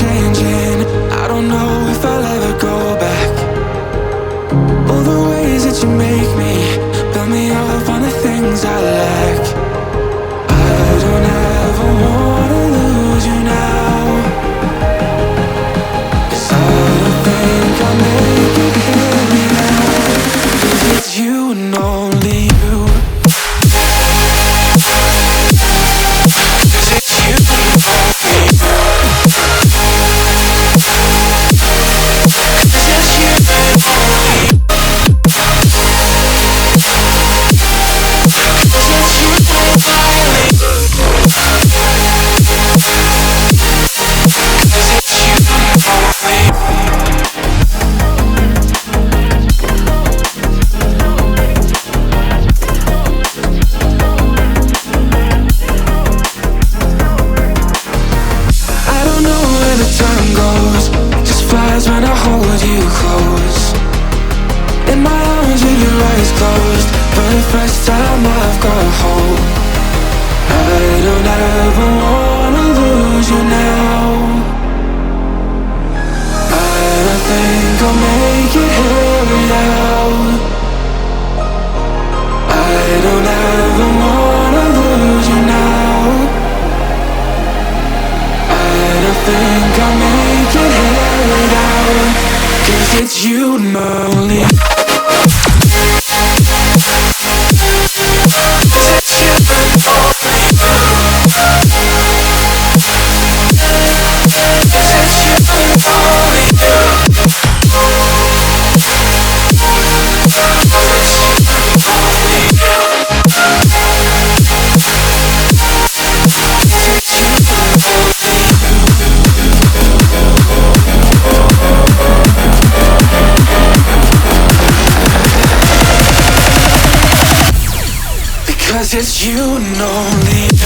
changing. I don't know if I'll ever go back. All the ways that you make me, build me up on the things I lack. I don't ever wanna lose you now, 'cause I don't think I'll make it here now, 'cause it's you and only you. 'Cause it's you and only you. 'Cause it's you and only you. When I hold you close in my arms with your eyes closed, for the first time I've got hope. I don't ever wanna lose you now. I don't think I'll make it here without. I don't ever wanna lose you now. I don't think I'll make it here without, 'cause it's you and only. 'Cause it's you and only. 'Cause it's you and only. 'Cause it's you and only. 'Cause it's you and only. Because it's you and only you.